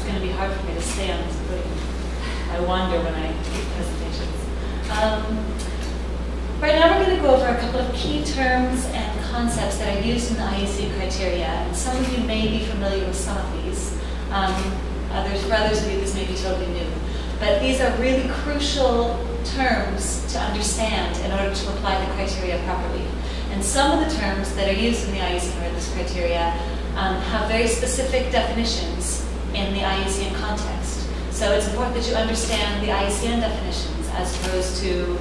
going to be hard for me to stay on this footing. I wander when I give presentations. Right now we're going to go over a couple of key terms and concepts that are used in the IUCN criteria. And some of you may be familiar with some of these. For others of you, this may be totally new. But these are really crucial terms to understand in order to apply the criteria properly. And some of the terms that are used in the IUCN Red List criteria have very specific definitions in the IUCN context. So it's important that you understand the IUCN definitions as opposed to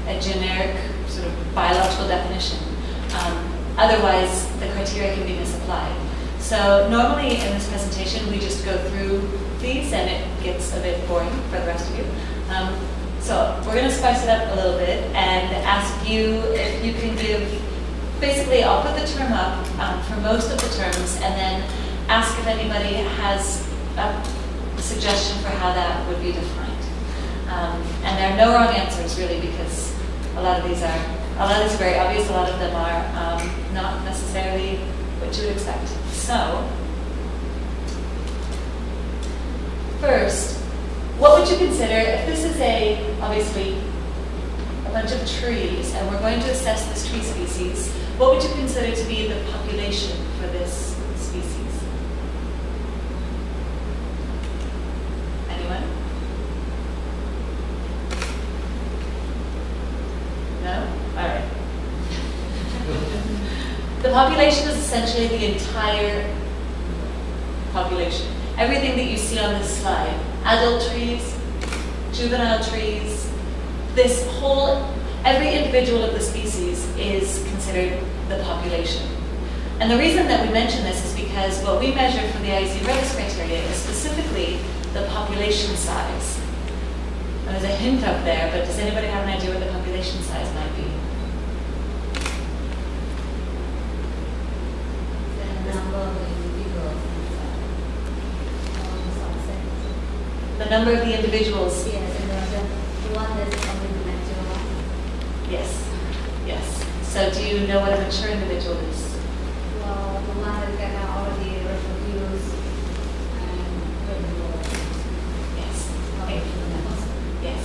a generic sort of biological definition. Otherwise, the criteria can be misapplied. So normally in this presentation, we just go through these and it gets a bit boring for the rest of you. So we're going to spice it up a little bit and ask you if you can give, basically I'll put the term up for most of the terms and then ask if anybody has a suggestion for how that would be defined. And there are no wrong answers really, because a lot of these are very obvious, a lot of them are not necessarily what you would expect. So, first, what would you consider, if this is obviously a bunch of trees, and we're going to assess this tree species, what would you consider to be the population for this species? Anyone? No? All right. The population is essentially the entire population. Everything that you see on this slide, adult trees, juvenile trees, every individual of the species is considered the population. And the reason that we mention this is because what we measure for the IUCN Red List criteria is specifically the population size. And there's a hint up there, but does anybody have an idea what the population size might be? The number of the individuals. Yes, and the one that's only the mature one. Yes, yes. So do you know what a mature individual is? Well, the one that can already reproduce and Yes. Yes.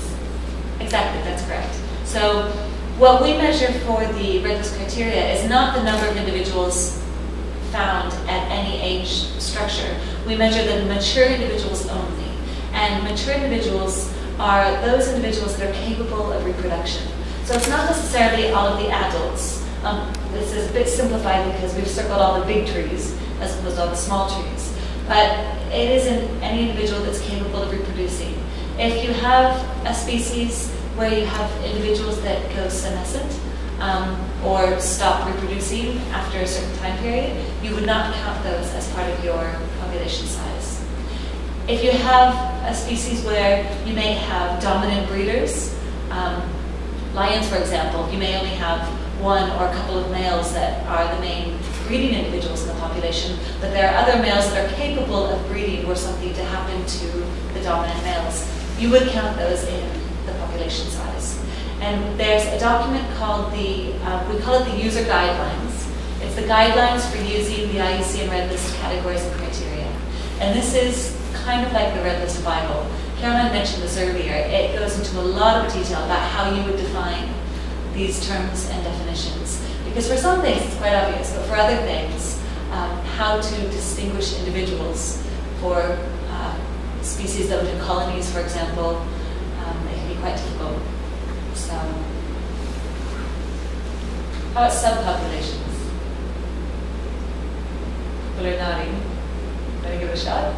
Exactly, that's correct. So what we measure for the Red List criteria is not the number of individuals found at any age structure. We measure the mature individuals only. And mature individuals are those individuals that are capable of reproduction. So it's not necessarily all of the adults. This is a bit simplified because we've circled all the big trees as opposed to all the small trees. But it isn't any individual that's capable of reproducing. If you have a species where you have individuals that go senescent or stop reproducing after a certain time period, you would not count those as part of your population size. If you have a species where you may have dominant breeders, lions for example, you may only have one or a couple of males that are the main breeding individuals in the population, but there are other males that are capable of breeding were something to happen to the dominant males. You would count those in the population size. And there's a document called we call it the user guidelines. It's the guidelines for using the IUCN Red List categories and criteria. And this is kind of like the Red List Bible. Caroline mentioned this earlier. It goes into a lot of detail about how you would define these terms and definitions. Because for some things it's quite obvious, but for other things, how to distinguish individuals for species that live in colonies, for example, it can be quite difficult. So, how about subpopulations? People are nodding. Want to give it a shot?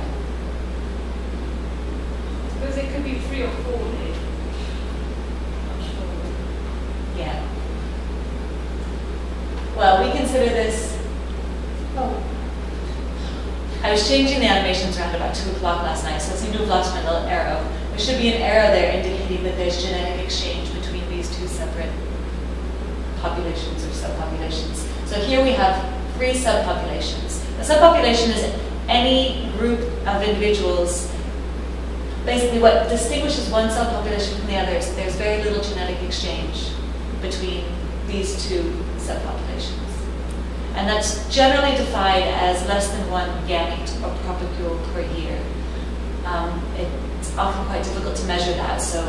Because it could be 3 or 4 here. Not sure. Yeah. Well, we consider this. Oh. I was changing the animations around about 2 o'clock last night, so I seem to have lost my little arrow. There should be an arrow there indicating that there's genetic exchange between these 2 separate populations or subpopulations. So here we have 3 subpopulations. A subpopulation is any group of individuals. Basically, what distinguishes one subpopulation from the others, there's very little genetic exchange between these 2 subpopulations. And that's generally defined as less than 1 gamete or propagule per year. it's often quite difficult to measure that. So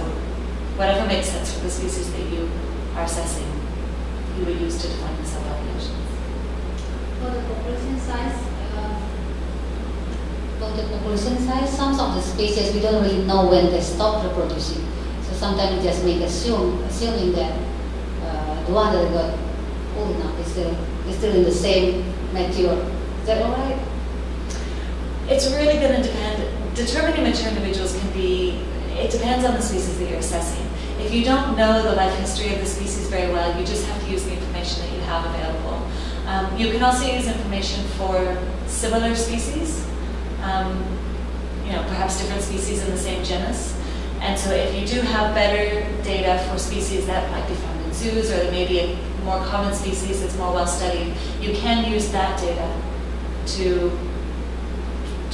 whatever makes sense for the species that you are assessing, you would use to define the subpopulations. For the population size, some of the species we don't really know when they stop reproducing. So sometimes we just make assuming that the one that got old enough is still in the same mature. Is that all right? It's really going to depend. Determining mature individuals it depends on the species that you're assessing. If you don't know the life history of the species very well, you just have to use the information that you have available. You can also use information for similar species, perhaps different species in the same genus. And so if you do have better data for species that might be found in zoos, or there may be a more common species that's more well studied, you can use that data to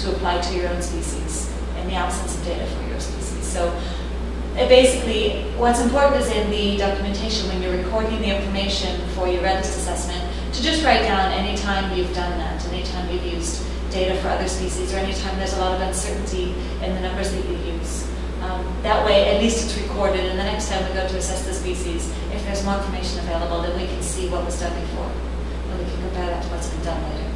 apply to your own species in the absence of data for your species. So basically, what's important is in the documentation when you're recording the information for your red list assessment to just write down any time you've done that, any time you've used data for other species, or any time there's a lot of uncertainty in the numbers that you use. That way, at least it's recorded, and the next time we go to assess the species, if there's more information available, then we can see what was done before, and we can compare that to what's been done later.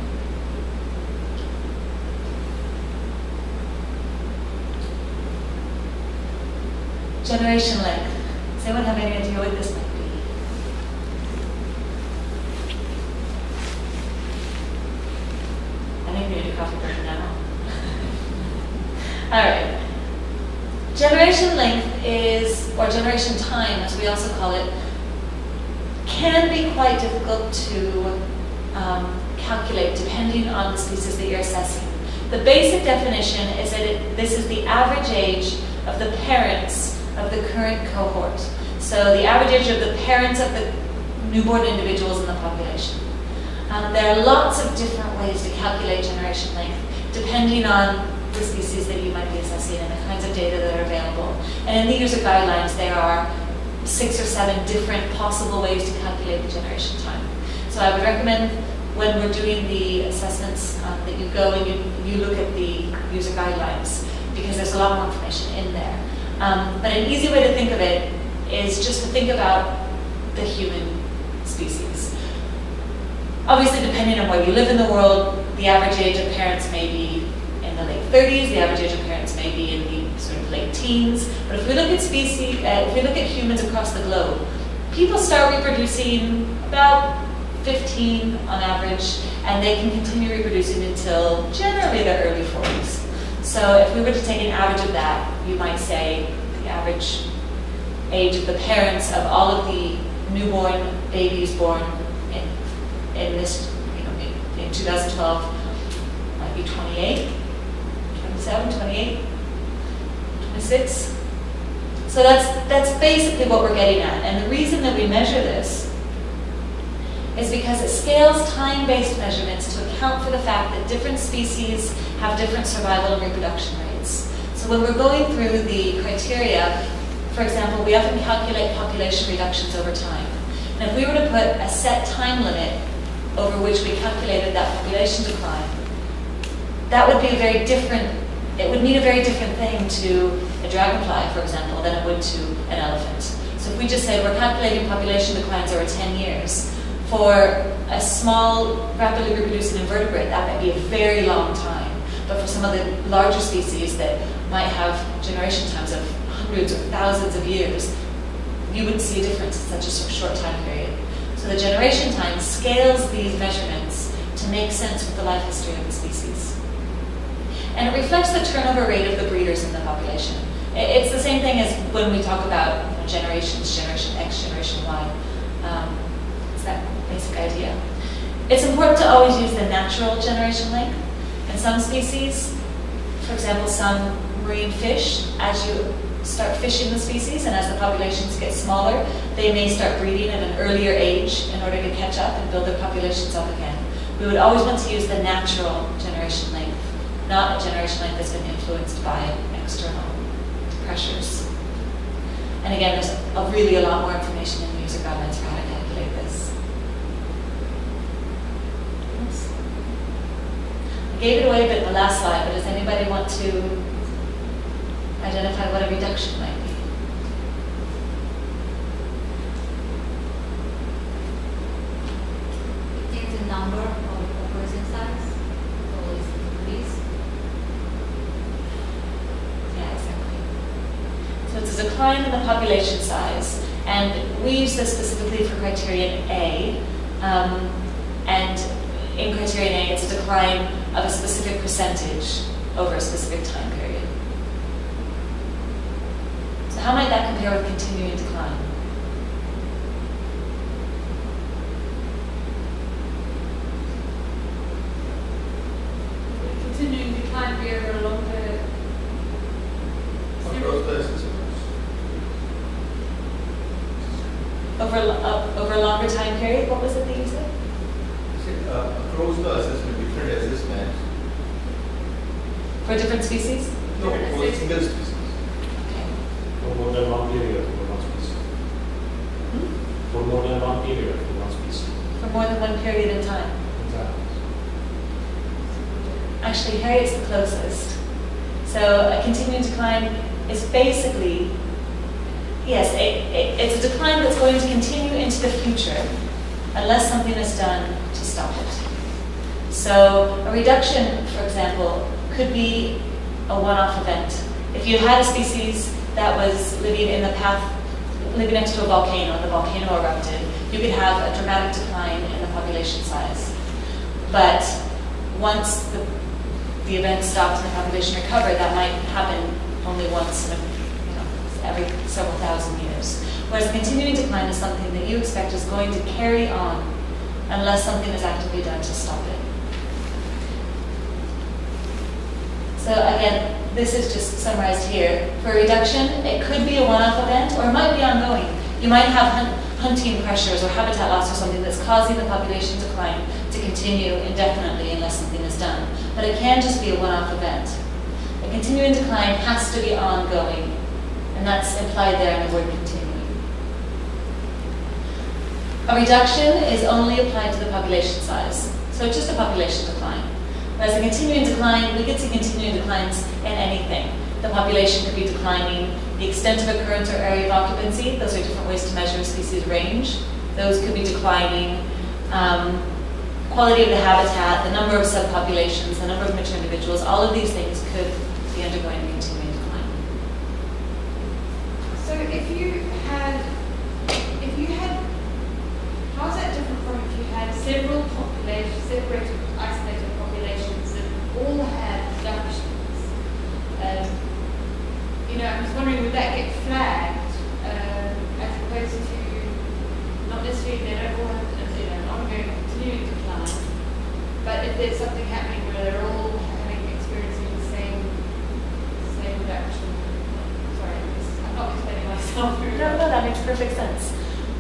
Generation length. Does anyone have any idea what this might be? I think we need a coffee break now. All right. Generation length or generation time, as we also call it, can be quite difficult to calculate depending on the species that you're assessing. The basic definition is that this is the average age of the parents of the current cohort. So the average age of the parents of the newborn individuals in the population. There are lots of different ways to calculate generation length, depending on the species that you might be assessing and the kinds of data that are available. And in the user guidelines, there are 6 or 7 different possible ways to calculate the generation time. So I would recommend when we're doing the assessments that you go and you look at the user guidelines, because there's a lot more information in there. But an easy way to think of it is just to think about the human species. Obviously, depending on where you live in the world, the average age of parents may be in the late 30s, the average age of parents may be in the sort of late teens. But if we look at species, if we look at humans across the globe, people start reproducing about 15 on average, and they can continue reproducing until generally their early 40s. So if we were to take an average of that, you might say the average age of the parents of all of the newborn babies born in this, in 2012 might be 28, 27, 28, 26. So that's basically what we're getting at. And the reason that we measure this is because it scales time-based measurements to account for the fact that different species have different survival and reproduction rates. So when we're going through the criteria, for example, we often calculate population reductions over time. And if we were to put a set time limit over which we calculated that population decline, that would be it would mean a very different thing to a dragonfly, for example, than it would to an elephant. So if we just said we're calculating population declines over 10 years, for a small, rapidly reproducing invertebrate, that might be a very long time. But for some of the larger species that might have generation times of hundreds or thousands of years, you wouldn't see a difference in such a short time period. So the generation time scales these measurements to make sense with the life history of the species. And it reflects the turnover rate of the breeders in the population. It's the same thing as when we talk about generations, generation X, generation Y. It's that basic idea. It's important to always use the natural generation length. In some species, for example, some marine fish, as you start fishing the species and as the populations get smaller, they may start breeding at an earlier age in order to catch up and build their populations up again. We would always want to use the natural generation length, not a generation length that's been influenced by external pressures. And again, there's really a lot more information in the user guidelines for how to calculate this. Oops. I gave it away a bit in the last slide, but does anybody want to identify what a reduction might be. It is the number of population size, so it's decrease. Yeah, exactly. So it's a decline in the population size, and we use this specifically for criterion A. And in criterion A, it's a decline of a specific percentage over a specific time period. So how might that compare with continuing decline? Continuing decline be over a longer. Over a longer time period, what was it that you said? Across the assessment, different assessments. For different species? No, for a single species. Okay. For more than one period for one species. For more than one period for one species. For more than one period in time. Exactly. Actually, Harriet's the closest. So a continuing decline is basically, yes, it's a decline that's going to continue into the future unless something is done to stop it. So a reduction, for example, could be a one-off event. If you had a species that was living in the path, living next to a volcano, and the volcano erupted, you could have a dramatic decline in the population size. But once the event stopped and the population recovered, that might happen only once in every several thousand years. Whereas a continuing decline is something that you expect is going to carry on unless something is actively done to stop it. So again, this is just summarized here. For a reduction, it could be a one-off event or it might be ongoing. You might have hunting pressures or habitat loss or something that's causing the population decline to continue indefinitely unless something is done. But it can just be a one-off event. A continuing decline has to be ongoing, and that's implied there in the word continuing. A reduction is only applied to the population size, so it's just a population decline. Whereas a continuing decline, we could see continuing declines in anything. The population could be declining, the extent of occurrence or area of occupancy, those are different ways to measure a species range. Those could be declining. Quality of the habitat, the number of subpopulations, the number of mature individuals, all of these things could be undergoing a continuing decline. So if you had, how is that different from if you had several populations, separated, isolated populations that all had reductions? I'm just wondering, would that get flagged as opposed to not necessarily they don't all have an ongoing continuing decline, but if there's something happening where they're all experiencing the same reduction? Sorry, I'm not explaining myself very well. No, that makes perfect sense.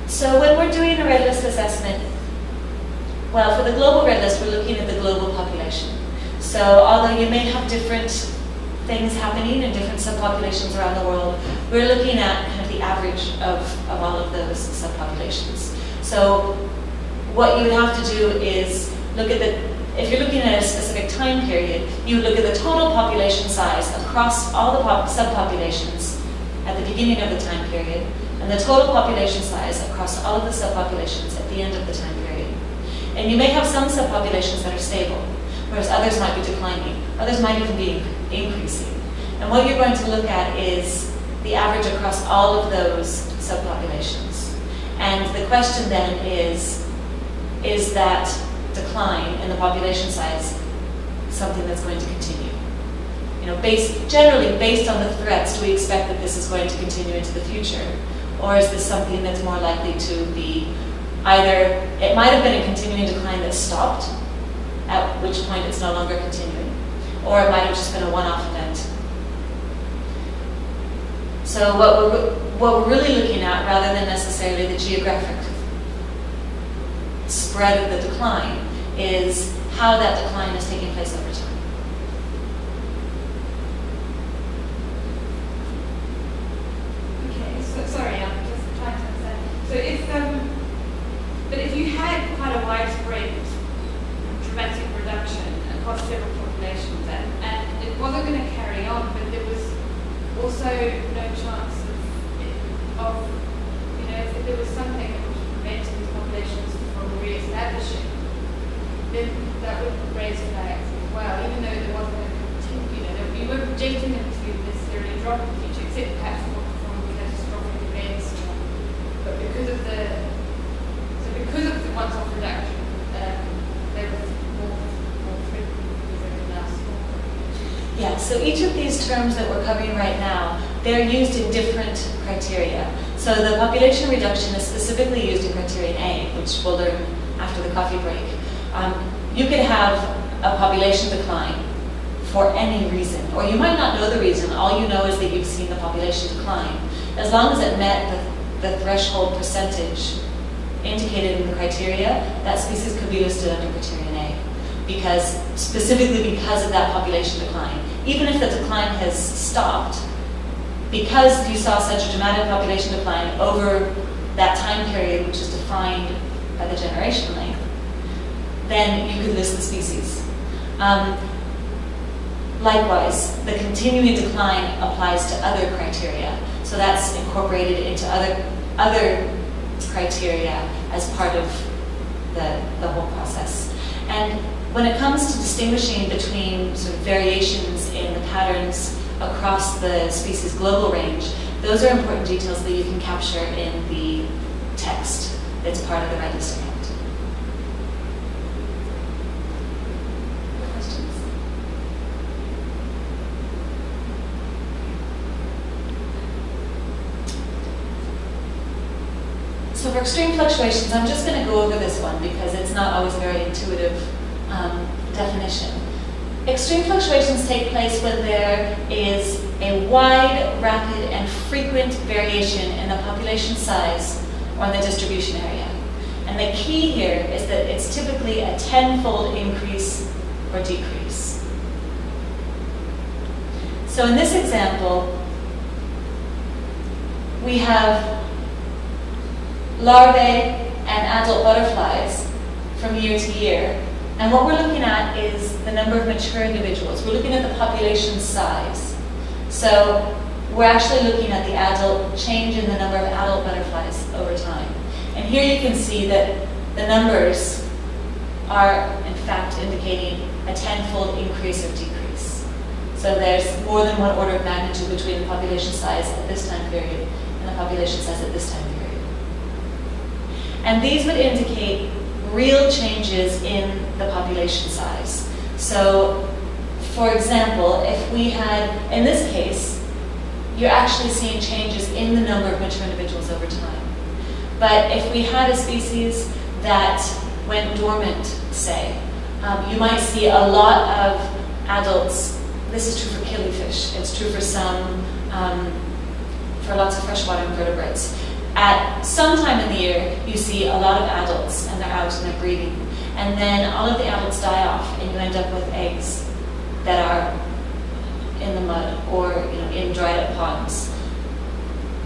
So when we're doing a red list assessment, well, for the global red list, we're looking at the global population. So although you may have different things happening in different subpopulations around the world, we're looking at kind of the average of all of those subpopulations. So what you would have to do is look at if you're looking at a specific time period, you would look at the total population size across all the subpopulations at the beginning of the time period, and the total population size across all of the subpopulations at the end of the time period. And you may have some subpopulations that are stable, whereas others might be declining. Others might even be increasing. And what you're going to look at is the average across all of those subpopulations. And the question then is that decline in the population size something that's going to continue? Generally based on the threats, do we expect that this is going to continue into the future? Or is this something that's more likely to be either, it might have been a continuing decline that stopped, at which point it's no longer continuing, or it might have just been a one-off event. So what we're really looking at, rather than necessarily the geographic spread of the decline, is how that decline is taking place over time. Okay, so sorry, I'm just trying to understand. So but if you had quite a widespread dramatic reduction across several populations, and it wasn't going to carry on, but there was also no chance of if there was something that was preventing these populations from re-establishing, then that would raise flags as well, even though there wasn't a we weren't projecting them to necessarily drop in the future, except perhaps from catastrophic events. But because of the once-off reduction, there was more threatened because they were now small. Yeah, so each of these terms that we're covering right now, they're used in different criteria. So the population reduction is specifically used in criterion A, which we'll learn after the coffee break. You could have a population decline for any reason, or you might not know the reason. All you know is that you've seen the population decline. As long as it met the threshold percentage indicated in the criteria, that species could be listed under criterion A, specifically because of that population decline. Even if the decline has stopped, because you saw such a dramatic population decline over that time period, which is defined by the generation length, then you could list the species. Likewise, the continuing decline applies to other criteria. So that's incorporated into other criteria as part of the whole process. And when it comes to distinguishing between sort of variations in the patterns across the species global range, those are important details that you can capture in the text that's part of the red list account. Questions? So for extreme fluctuations, I'm just going to go over this one because it's not always a very intuitive definition. Extreme fluctuations take place when there is a wide, rapid, and frequent variation in the population size or in the distribution area. And the key here is that it's typically a 10-fold increase or decrease. So in this example, we have larvae and adult butterflies from year to year. And what we're looking at is the number of mature individuals. We're looking at the population size. So we're actually looking at the change in the number of adult butterflies over time. And here you can see that the numbers are, in fact, indicating a 10-fold increase or decrease. So there's more than one order of magnitude between the population size at this time period and the population size at this time period. And these would indicate real changes in the population size. So, for example, if we had, in this case, you're actually seeing changes in the number of mature individuals over time. But if we had a species that went dormant, say, you might see a lot of adults. This is true for killifish. It's true for for lots of freshwater invertebrates. At some time in the year, you see a lot of adults, and they're out and they're breeding. And then all of the adults die off, and you end up with eggs that are in the mud or in dried up ponds.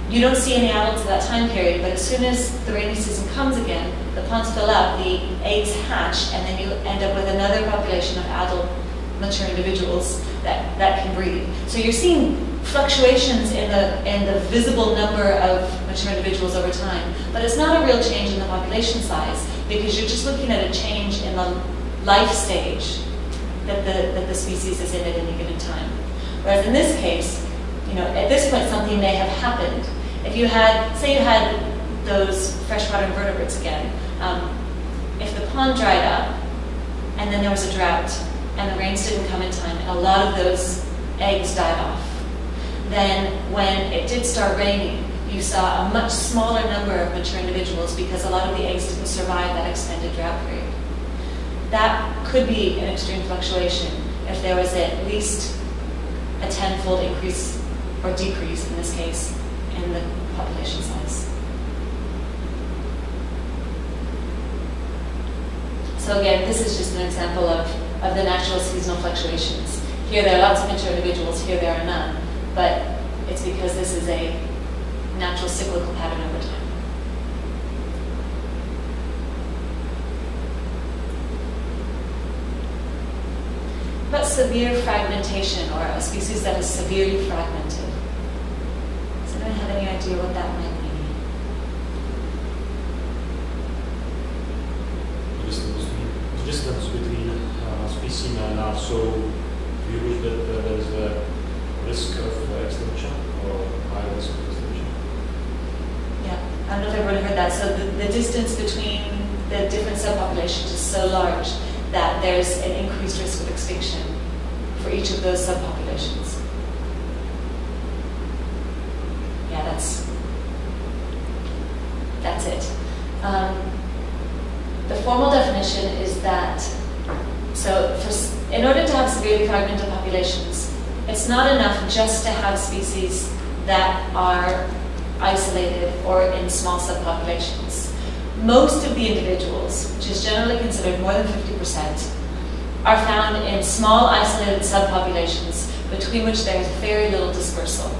You don't see any adults at that time period, but as soon as the rainy season comes again, the ponds fill up, the eggs hatch, and then you end up with another population of adult mature individuals that can breed. So you're seeing fluctuations in the visible number of mature individuals over time, but it's not a real change in the population size because you're just looking at a change in the life stage that the species is in at any given time. Whereas in this case, at this point something may have happened. If you had, say you had those freshwater invertebrates again, if the pond dried up and then there was a drought and the rains didn't come in time, and a lot of those eggs died off. Then when it did start raining, you saw a much smaller number of mature individuals because a lot of the eggs didn't survive that extended drought period. That could be an extreme fluctuation if there was at least a 10-fold increase or decrease, in this case, in the population size. So again, this is just an example of the natural seasonal fluctuations. Here there are lots of mature individuals, here there are none. But it's because this is a natural cyclical pattern over time. But severe fragmentation, or a species that is severely fragmented. anyone have any idea what that might mean? Distance between species are so huge that there is a risk of extinction or high risk of extinction. Yeah, I don't know if everyone heard that. So the distance between the different subpopulations is so large that there's an increased risk of extinction for each of those subpopulations. Yeah, that's it. The formal definition is that, in order to have severely fragmented populations, it's not enough just to have species that are isolated or in small subpopulations. Most of the individuals, which is generally considered more than 50%, are found in small isolated subpopulations between which there is very little dispersal.